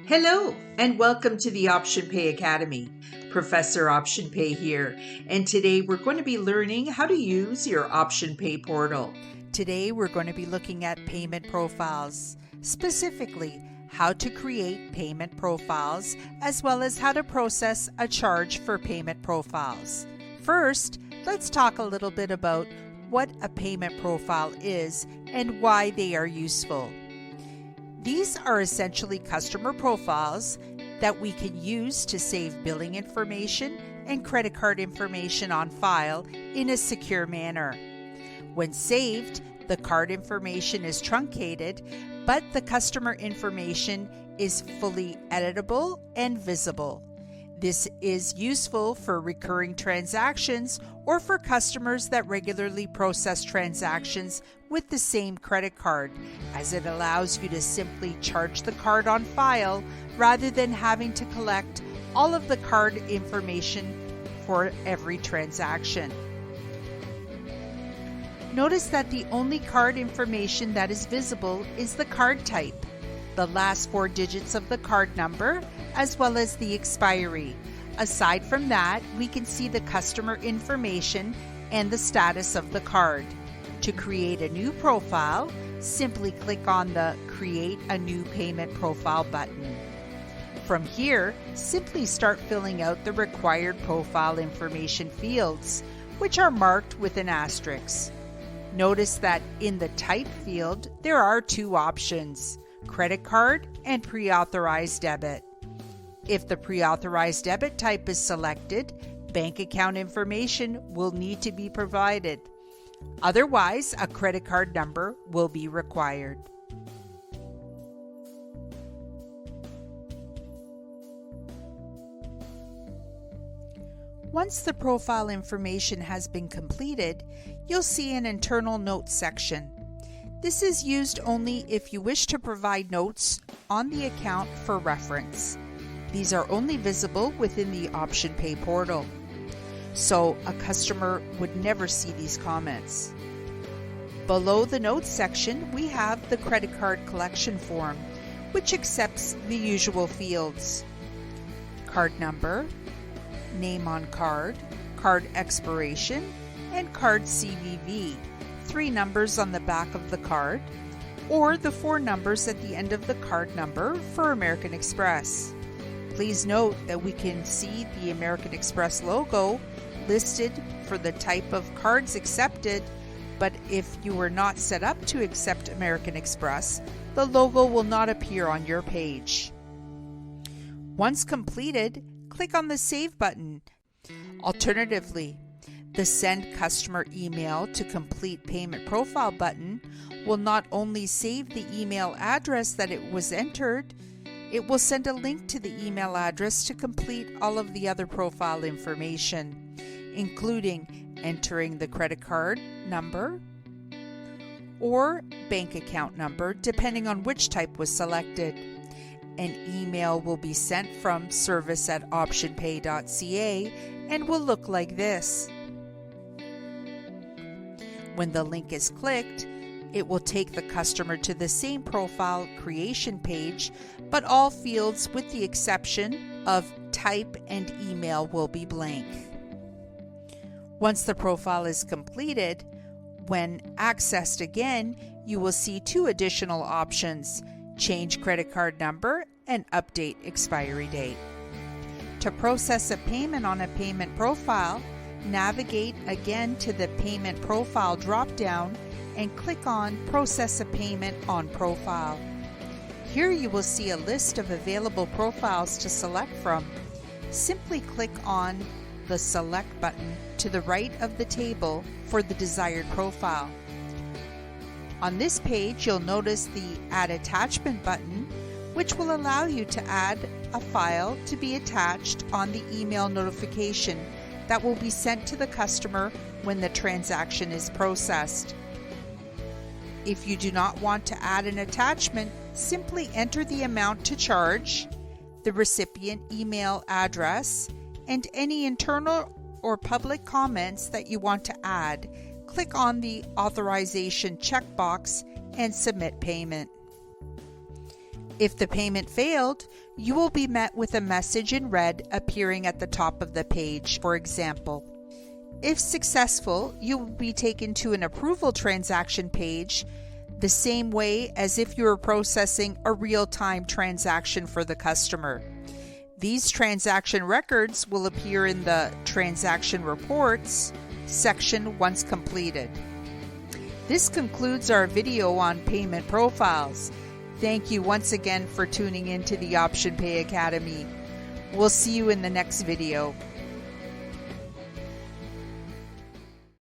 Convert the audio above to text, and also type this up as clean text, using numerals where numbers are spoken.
Hello, and welcome to the OptionPay Academy. Professor OptionPay here, and today we're going to be learning how to use your OptionPay portal. Today we're going to be looking at payment profiles, specifically how to create payment profiles, as well as how to process a charge for payment profiles. First, let's talk a little bit about what a payment profile is and why they are useful. These are essentially customer profiles that we can use to save billing information and credit card information on file in a secure manner. When saved, the card information is truncated, but the customer information is fully editable and visible. This is useful for recurring transactions or for customers that regularly process transactions with the same credit card, as it allows you to simply charge the card on file rather than having to collect all of the card information for every transaction. Notice that the only card information that is visible is the card type, the last 4 digits of the card number, as well as the expiry. Aside from that, we can see the customer information and the status of the card. To create a new profile, simply click on the Create a New Payment Profile button. From here, simply start filling out the required profile information fields, which are marked with an asterisk. Notice that in the Type field, there are 2 options: credit card and pre-authorized debit. If the pre-authorized debit type is selected, bank account information will need to be provided. Otherwise, a credit card number will be required. Once the profile information has been completed, you'll see an internal notes section. This is used only if you wish to provide notes on the account for reference. These are only visible within the OptionPay portal, so a customer would never see these comments. Below the notes section, we have the credit card collection form, which accepts the usual fields: card number, name on card, card expiration, and card CVV, 3 numbers on the back of the card, or the 4 numbers at the end of the card number for American Express. Please note that we can see the American Express logo listed for the type of cards accepted, but if you were not set up to accept American Express, the logo will not appear on your page. Once completed, click on the Save button. Alternatively, the Send Customer Email to Complete Payment Profile button will not only save the email address that it was entered, it will send a link to the email address to complete all of the other profile information, including entering the credit card number or bank account number, depending on which type was selected. An email will be sent from service@optionpay.ca and will look like this. When the link is clicked, it will take the customer to the same profile creation page, but all fields with the exception of type and email will be blank. Once the profile is completed, when accessed again, you will see 2 additional options: change credit card number and update expiry date. To process a payment on a payment profile, navigate again to the Payment Profile drop-down and click on Process a Payment on Profile. Here you will see a list of available profiles to select from. Simply click on the Select button to the right of the table for the desired profile. On this page, you'll notice the Add Attachment button, which will allow you to add a file to be attached on the email notification that will be sent to the customer when the transaction is processed. If you do not want to add an attachment, simply enter the amount to charge, the recipient email address, and any internal or public comments that you want to add. Click on the Authorization checkbox and submit payment. If the payment failed, you will be met with a message in red appearing at the top of the page, for example. If successful, you will be taken to an approval transaction page, the same way as if you were processing a real-time transaction for the customer. These transaction records will appear in the Transaction Reports section once completed. This concludes our video on payment profiles. Thank you once again for tuning in to the OptionPay Academy. We'll see you in the next video.